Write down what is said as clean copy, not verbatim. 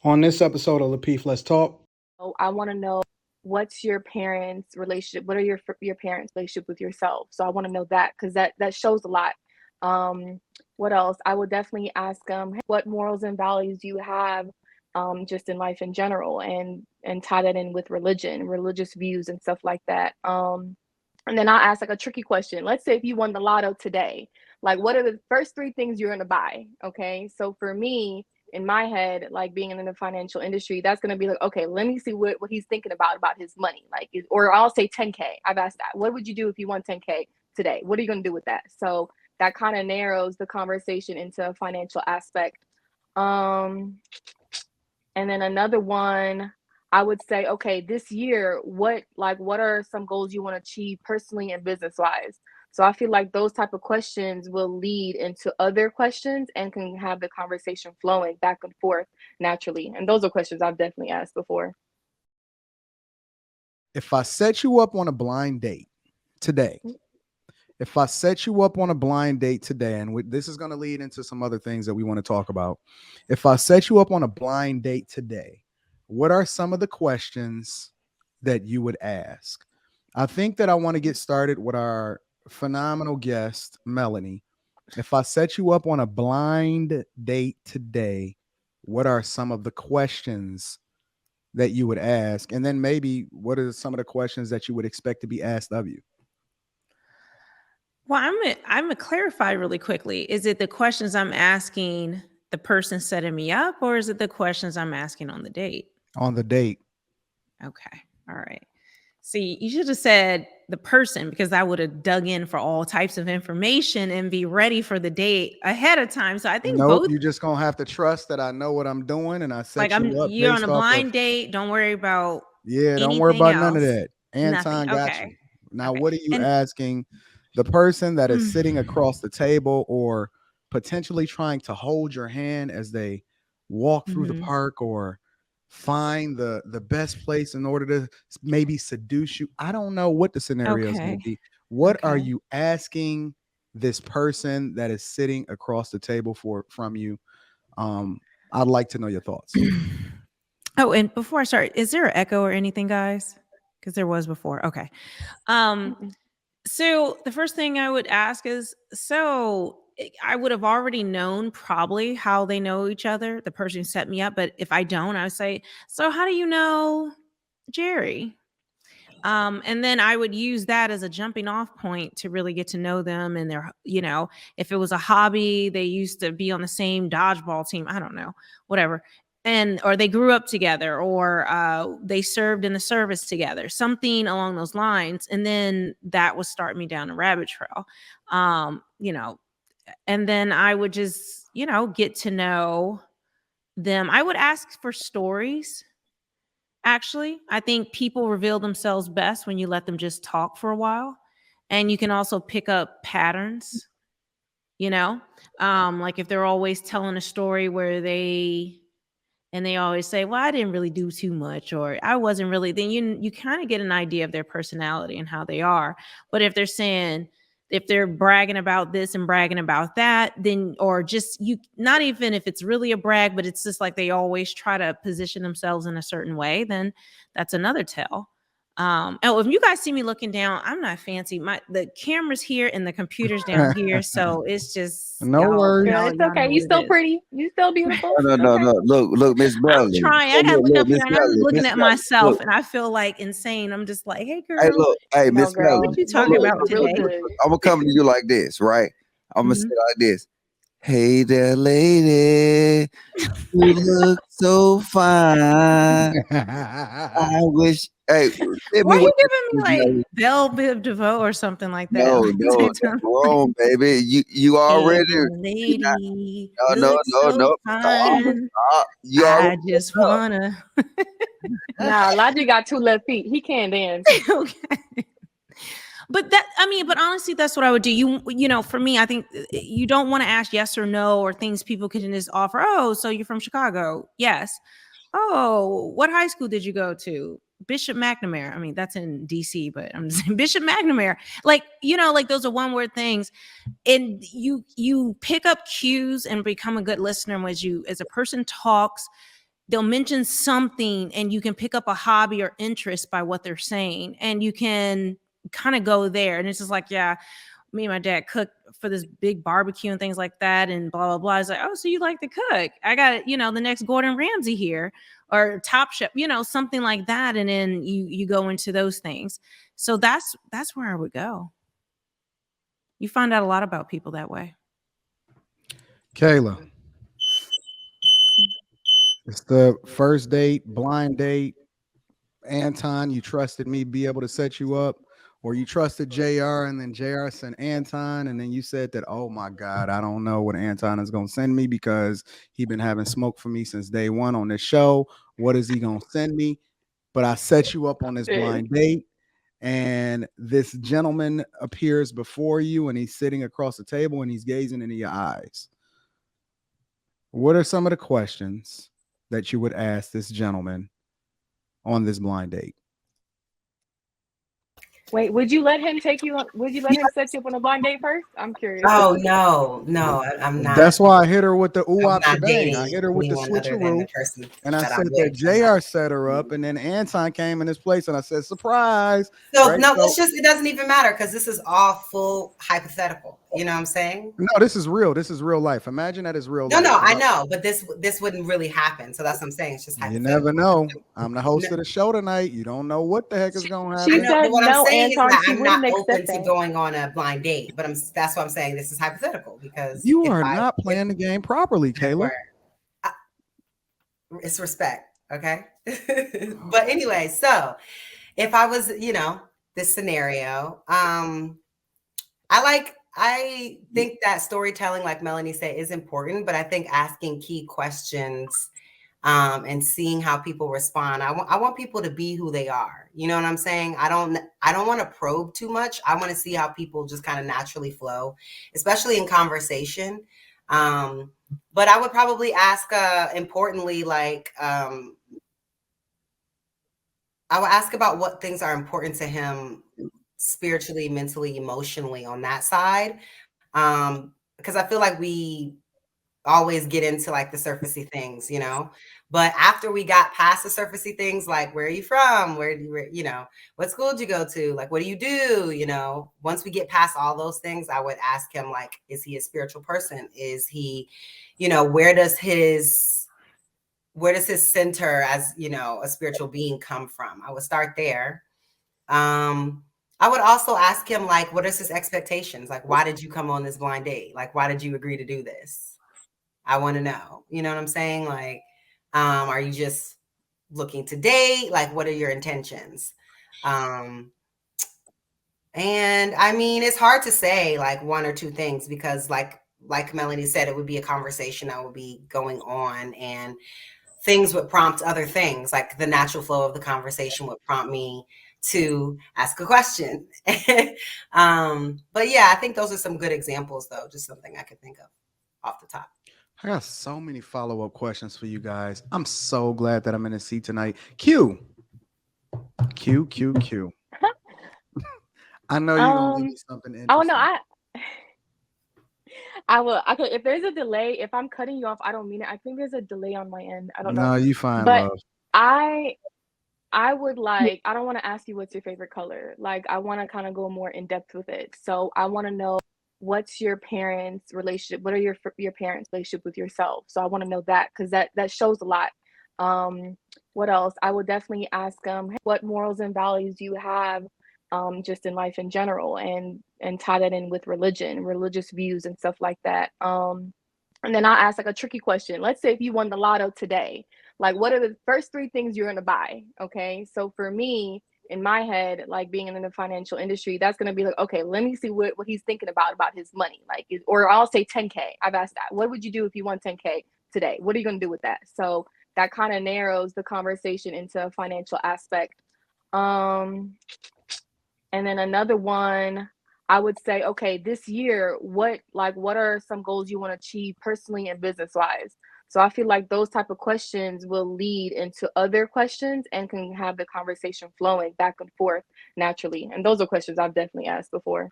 On this episode of Lapeef, Let's Talk. Oh, I want to know what's your parents' relationship? What are your parents' relationship with yourself? So I want to know that because that shows a lot. What else? I would definitely ask them what morals and values do you have, just in life in general, and tie that in with religion, religious views and stuff like that. And then I'll ask like a tricky question. Let's say if you won the lotto today, like what are the first three things you're gonna buy? Okay, so for me, in my head, like being in the financial industry, that's going to be like, okay, let me see what he's thinking about his money. Like, or I'll say 10K. I've asked that. What would you do if you won 10K today? What are you going to do with that? So that kind of narrows the conversation into a financial aspect. Um, and then another one, I would say, okay, this year, what are some goals you want to achieve personally and business wise? So I feel like those type of questions will lead into other questions and can have the conversation flowing back and forth naturally. And those are questions I've definitely asked before. If I set you up on a blind date today, and this is going to lead into some other things that we want to talk about. If I set you up on a blind date today, what are some of the questions that you would ask? I think that I want to get started with our phenomenal guest, Melanie. If I set you up on a blind date today, what are some of the questions that you would ask? And then maybe what are some of the questions that you would expect to be asked of you? Well, I'm gonna clarify really quickly. Is it the questions I'm asking the person setting me up, or is it the questions I'm asking on the date? On the date. Okay. All right. See, you should have said the person, because I would have dug in for all types of information and be ready for the date ahead of time. So I think both. You're just gonna have to trust that I know what I'm doing, and I set like you up. You're on a blind date. Don't worry about. Yeah, don't worry about else. none of that. Anton got you. Now, what are you asking the person that is sitting across the table or potentially trying to hold your hand as they walk through the park or find the best place in order to maybe seduce you? I don't know what the scenario is going to be. What are you asking this person that is sitting across the table from you? I'd like to know your thoughts. Oh, and before I start, is there an echo or anything, guys? Because there was before. Okay. So the first thing I would ask is, so I would have already known probably how they know each other, the person who set me up. But if I don't, I would say, so how do you know Jerry? And then I would use that as a jumping off point to really get to know them. And their, if it was a hobby, they used to be on the same dodgeball team. I don't know, whatever. Or they grew up together, or they served in the service together, something along those lines. And then that would start me down a rabbit trail, and then I would just, get to know them. I would ask for stories. Actually, I think people reveal themselves best when you let them just talk for a while. And you can also pick up patterns, like if they're always telling a story where they always say, well, I didn't really do too much, or I wasn't really, then you kind of get an idea of their personality and how they are. But if they're bragging about this and bragging about that, then, or just not even if it's really a brag, but it's just like they always try to position themselves in a certain way, then that's another tell. If you guys see me looking down, I'm not fancy. The camera's here and the computer's down here, so it's just no worries. It's okay. You still pretty. You still beautiful. No. Look, Miss Beverly. I'm trying. I gotta look up here, and I'm looking at myself, and I feel like insane. I'm just like, hey, girl. Hey, Miss Beverly. What you talking about today? I'm gonna come to you like this, right? I'm gonna say like this. Hey there, lady. You look so fine. I wish. Hey, why are you giving me like Belle Biv DeVoe or something like that? No, that's wrong, baby. You already, lady. No. I just wanna. Nah, Logic got 2 left feet. He can't dance. Okay. But honestly, that's what I would do. For me, I think you don't want to ask yes or no or things people can just offer. Oh, so you're from Chicago? Yes. Oh, what high school did you go to? Bishop McNamara. I mean, that's in DC, but I'm just saying Bishop McNamara. Like those are one word things. And you pick up cues and become a good listener as a person talks. they'll mention something and you can pick up a hobby or interest by what they're saying, and you can kind of go there. And it's just like, yeah, me and my dad cooked for this big barbecue and things like that, and blah blah blah. It's like, oh, so you like to cook? I got, you know, the next Gordon Ramsay here, or Top Chef, you know, something like that. And then you go into those things. So that's where I would go. You find out a lot about people that way. Kayla, it's the first date, blind date. Anton, you trusted me be able to set you up, or you trusted JR, and then JR sent Anton, and then you said that, oh my God, I don't know what Anton is going to send me because he been having smoke for me since day one on this show. What is he going to send me? But I set you up on this blind date, and this gentleman appears before you, and he's sitting across the table, and he's gazing into your eyes. What are some of the questions that you would ask this gentleman on this blind date? Wait, would you let him take you on? Would you let him set you up on a blind date first? I'm curious. Oh no, I'm not. That's why I hit her with the ooh I'm not dating I hit her with the anyone other than the switcheroo, person and I that said I'm that with. JR set her up, and then Anton came in his place, and I said surprise. So right? no, it's just, it doesn't even matter because this is all full hypothetical. You know what I'm saying? No, this is real. This is real life. Imagine that is real life. No, I know, but this wouldn't really happen. So that's what I'm saying. It's just You hypothetical. never know. I'm the host of the show tonight. You don't know what the heck is going to She happen. I know, but what said I'm no, saying Anton, is that she I'm not wouldn't open accept to that. going on a blind date. But that's what I'm saying. This is hypothetical because You are not playing the game properly, Kayla. It's respect, okay? But anyway, so if I was, you know, this scenario, I think that storytelling, like Melanie said, is important, but I think asking key questions and seeing how people respond. I want people to be who they are. You know what I'm saying? I don't want to probe too much. I want to see how people just kind of naturally flow, especially in conversation. But I would probably ask, importantly, like, I would ask about what things are important to him spiritually, mentally, emotionally on that side. Because I feel like we always get into like the surfacey things, you know, but after we got past the surfacey things, like, where are you from? Where you know, what school did you go to? Like, what do you do? You know, once we get past all those things, I would ask him, like, is he a spiritual person? Is he, you know, where does his center as, you know, a spiritual being come from? I would start there. I would also ask him, like, what is his expectations? Like, why did you come on this blind date? Like, why did you agree to do this? I want to know, you know what I'm saying? Like, are you just looking to date? Like, what are your intentions? And I mean, it's hard to say like one or two things because like Melanie said, it would be a conversation that would be going on and things would prompt other things. Like the natural flow of the conversation would prompt me to ask a question. But yeah, I think those are some good examples though. Just something I could think of off the top. I got so many follow-up questions for you guys. I'm so glad that I'm in the seat tonight. Q. I know you're gonna give me something interesting. Oh no, I will. If there's a delay, if I'm cutting you off, I don't mean it. I think there's a delay on my end. I don't know. No, you fine, But love. I would like, I don't want to ask you what's your favorite color. Like, I want to kind of go more in depth with it. So I want to know, what's your parents' relationship? What are your parents' relationship with yourself? So I want to know that because that shows a lot. What else? I would definitely ask them, what morals and values do you have, just in life in general, and tie that in with religious views and stuff like that. And then I'll ask like a tricky question. Let's say if you won the lotto today, like, what are the first 3 things you're going to buy? Okay. So for me, in my head, like being in the financial industry, that's going to be like, okay, let me see what he's thinking about his money. Like, or I'll say 10K. I've asked that. What would you do if you won 10K today? What are you going to do with that? So that kind of narrows the conversation into a financial aspect. And then another one, I would say, okay, this year, what are some goals you want to achieve personally and business wise? So I feel like those type of questions will lead into other questions and can have the conversation flowing back and forth naturally. And those are questions I've definitely asked before.